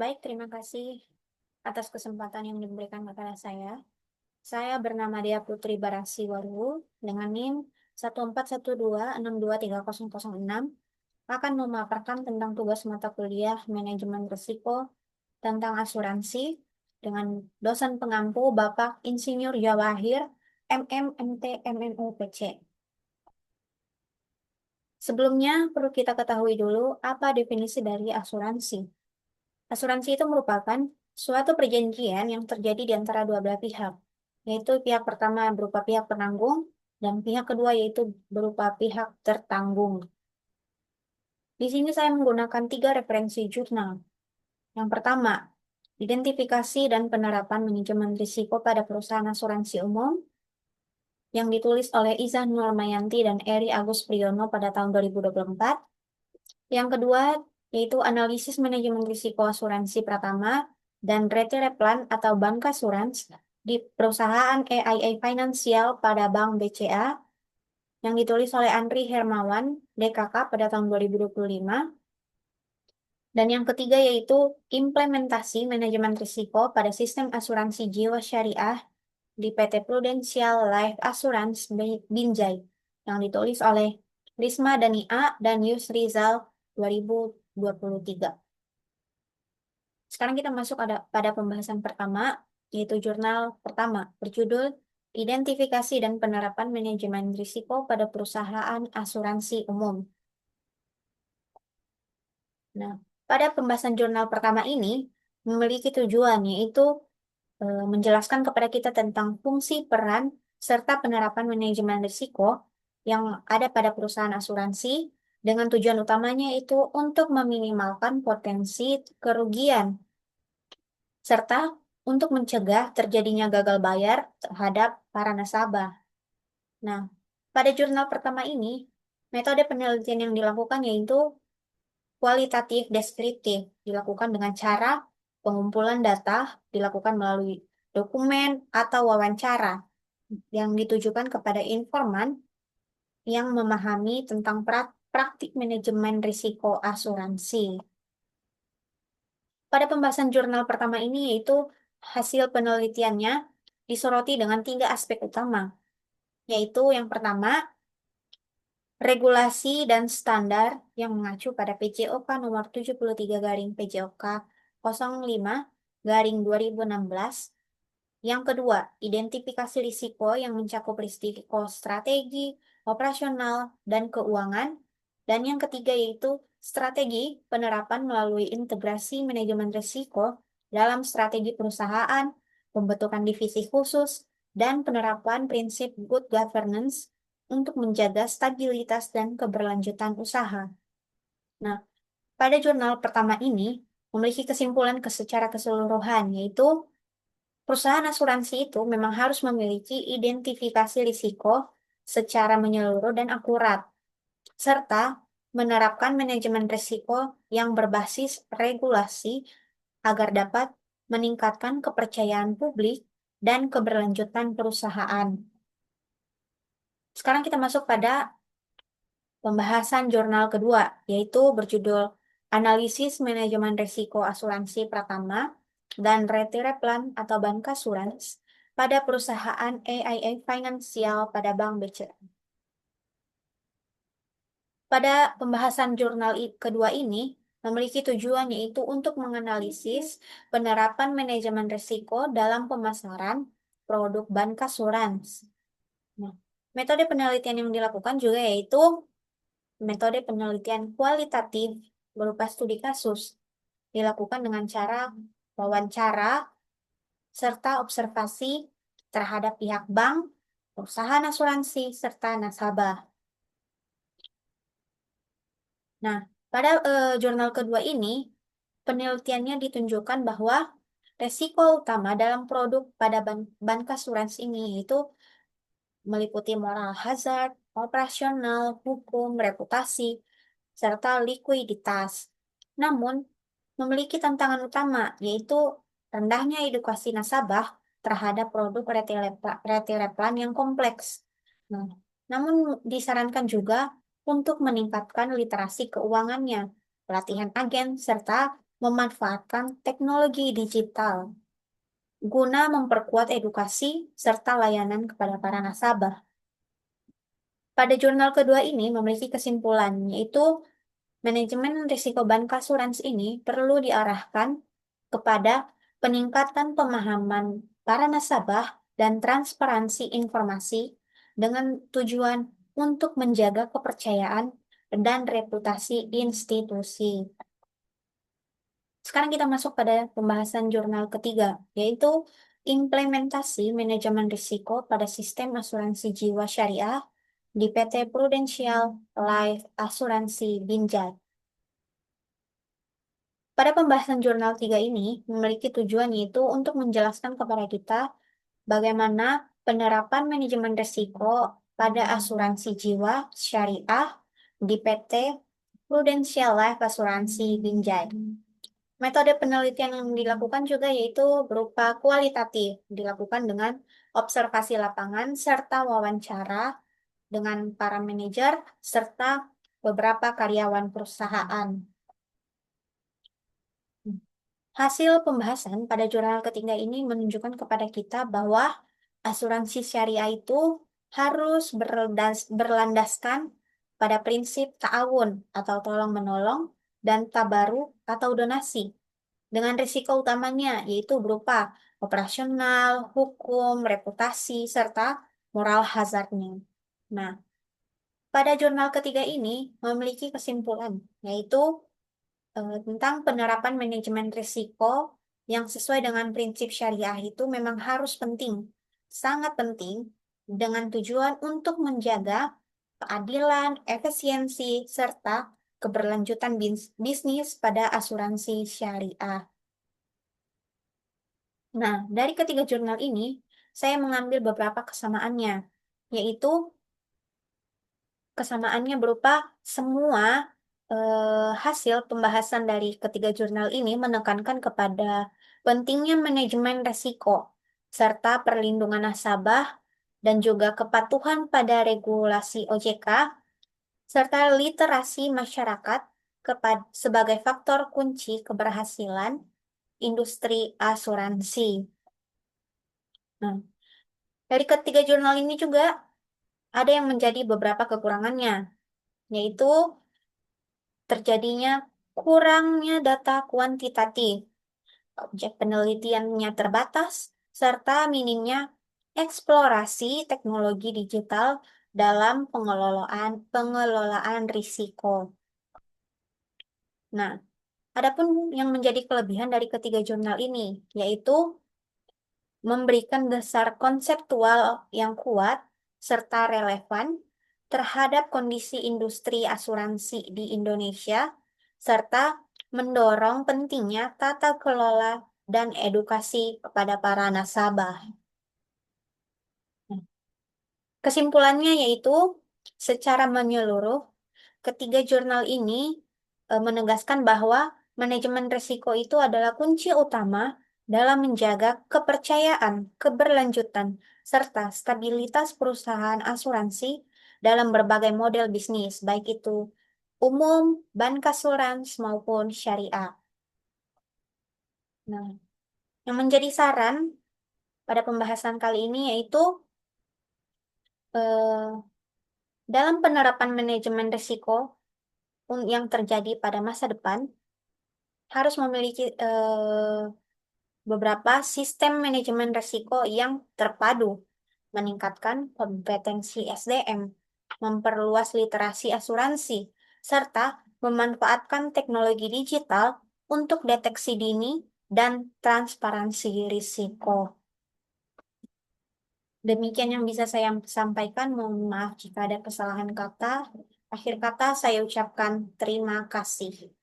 Baik, terima kasih atas kesempatan yang diberikan kepada saya. Saya bernama Dea Putri Barasiwaru dengan NIM 14126230006 akan memaparkan tentang tugas mata kuliah manajemen risiko tentang asuransi dengan dosen pengampu Bapak Insinyur Jawahir MM MT MNU PC. Sebelumnya perlu kita ketahui dulu apa definisi dari asuransi. Asuransi itu merupakan suatu perjanjian yang terjadi di antara dua belah pihak, yaitu pihak pertama berupa pihak penanggung dan pihak kedua yaitu berupa pihak tertanggung. Di sini saya menggunakan tiga referensi jurnal. Yang pertama, identifikasi dan penerapan manajemen risiko pada perusahaan asuransi umum yang ditulis oleh Iza Nurmayanti dan Eri Agus Priyono pada tahun 2024. Yang kedua, yaitu analisis manajemen risiko asuransi Pratama dan Retireplan atau Bancassurance di perusahaan AIA Financial pada Bank BCA yang ditulis oleh Andri Hermawan, DKK pada tahun 2025. Dan yang ketiga yaitu implementasi manajemen risiko pada sistem asuransi jiwa syariah di PT Prudential Life Assurance Binjai yang ditulis oleh Risma Dania dan Yusrizal 2023. Sekarang kita masuk pada pembahasan pertama, yaitu jurnal pertama, berjudul Identifikasi dan Penerapan Manajemen Risiko pada Perusahaan Asuransi Umum. Nah, pada pembahasan jurnal pertama ini memiliki tujuan, yaitu menjelaskan kepada kita tentang fungsi, peran, serta penerapan manajemen risiko yang ada pada perusahaan asuransi dengan tujuan utamanya itu untuk meminimalkan potensi kerugian serta untuk mencegah terjadinya gagal bayar terhadap para nasabah. Nah, pada jurnal pertama ini, metode penelitian yang dilakukan yaitu kualitatif deskriptif, dilakukan dengan cara pengumpulan data dilakukan melalui dokumen atau wawancara yang ditujukan kepada informan yang memahami tentang praktik manajemen risiko asuransi. Pada pembahasan jurnal pertama ini yaitu hasil penelitiannya disoroti dengan tiga aspek utama, yaitu yang pertama, regulasi dan standar yang mengacu pada PJOK nomor 73 garing PJOK 05 garing 2016. Yang kedua, identifikasi risiko yang mencakup risiko strategi, operasional, dan keuangan. Dan yang ketiga yaitu strategi penerapan melalui integrasi manajemen risiko dalam strategi perusahaan, pembentukan divisi khusus, dan penerapan prinsip good governance untuk menjaga stabilitas dan keberlanjutan usaha. Nah, pada jurnal pertama ini memiliki kesimpulan secara keseluruhan, yaitu perusahaan asuransi itu memang harus memiliki identifikasi risiko secara menyeluruh dan akurat, serta menerapkan manajemen risiko yang berbasis regulasi agar dapat meningkatkan kepercayaan publik dan keberlanjutan perusahaan. Sekarang kita masuk pada pembahasan jurnal kedua, yaitu berjudul Analisis Manajemen Risiko Asuransi Pratama dan Retireplan atau Bancassurance pada perusahaan AIA Financial pada Bank BCA. Pada pembahasan jurnal kedua ini memiliki tujuan yaitu untuk menganalisis penerapan manajemen risiko dalam pemasaran produk bancassurance. Nah, metode penelitian yang dilakukan juga yaitu metode penelitian kualitatif berupa studi kasus, dilakukan dengan cara wawancara serta observasi terhadap pihak bank, perusahaan asuransi, serta nasabah. Nah, pada jurnal kedua ini, penelitiannya ditunjukkan bahwa resiko utama dalam produk pada bancassurance ini yaitu meliputi moral hazard, operasional, hukum, reputasi, serta likuiditas. Namun, memiliki tantangan utama, yaitu rendahnya edukasi nasabah terhadap produk retireplan yang kompleks. Nah, namun disarankan juga untuk meningkatkan literasi keuangannya, pelatihan agen, serta memanfaatkan teknologi digital guna memperkuat edukasi serta layanan kepada para nasabah. Pada jurnal kedua ini memiliki kesimpulan, yaitu manajemen risiko bancassurance ini perlu diarahkan kepada peningkatan pemahaman para nasabah dan transparansi informasi dengan tujuan untuk menjaga kepercayaan dan reputasi institusi. Sekarang kita masuk pada pembahasan jurnal ketiga, yaitu implementasi manajemen risiko pada sistem asuransi jiwa syariah di PT Prudential Life Asuransi Binjai. Pada pembahasan jurnal 3 ini memiliki tujuan yaitu untuk menjelaskan kepada kita bagaimana penerapan manajemen risiko pada asuransi jiwa syariah di PT Prudential Life Asuransi Binjai. Metode penelitian yang dilakukan juga yaitu berupa kualitatif, dilakukan dengan observasi lapangan serta wawancara dengan para manajer serta beberapa karyawan perusahaan. Hasil pembahasan pada jurnal ketiga ini menunjukkan kepada kita bahwa asuransi syariah itu harus berlandaskan pada prinsip ta'awun atau tolong-menolong dan tabaruk atau donasi dengan risiko utamanya yaitu berupa operasional, hukum, reputasi, serta moral hazardnya. Nah, pada jurnal ketiga ini memiliki kesimpulan yaitu tentang penerapan manajemen risiko yang sesuai dengan prinsip syariah itu memang harus penting, sangat penting, dengan tujuan untuk menjaga keadilan, efisiensi, serta keberlanjutan bisnis pada asuransi syariah. Nah, dari ketiga jurnal ini, saya mengambil beberapa kesamaannya, yaitu kesamaannya berupa semua hasil pembahasan dari ketiga jurnal ini menekankan kepada pentingnya manajemen risiko serta perlindungan nasabah dan juga kepatuhan pada regulasi OJK serta literasi masyarakat sebagai faktor kunci keberhasilan industri asuransi. Nah, dari ketiga jurnal ini juga ada yang menjadi beberapa kekurangannya, yaitu terjadinya kurangnya data kuantitatif, objek penelitiannya terbatas, serta minimnya eksplorasi teknologi digital dalam pengelolaan risiko. Nah, adapun yang menjadi kelebihan dari ketiga jurnal ini, yaitu memberikan dasar konseptual yang kuat serta relevan terhadap kondisi industri asuransi di Indonesia, serta mendorong pentingnya tata kelola dan edukasi kepada para nasabah. Kesimpulannya yaitu, secara menyeluruh, ketiga jurnal ini menegaskan bahwa manajemen risiko itu adalah kunci utama dalam menjaga kepercayaan, keberlanjutan, serta stabilitas perusahaan asuransi dalam berbagai model bisnis, baik itu umum, bancassurance, maupun syariah. Nah, yang menjadi saran pada pembahasan kali ini yaitu eh, dalam penerapan manajemen risiko yang terjadi pada masa depan, harus memiliki beberapa sistem manajemen risiko yang terpadu, meningkatkan kompetensi SDM, memperluas literasi asuransi, serta memanfaatkan teknologi digital untuk deteksi dini dan transparansi risiko. Demikian yang bisa saya sampaikan. Mohon maaf jika ada kesalahan kata. Akhir kata saya ucapkan terima kasih.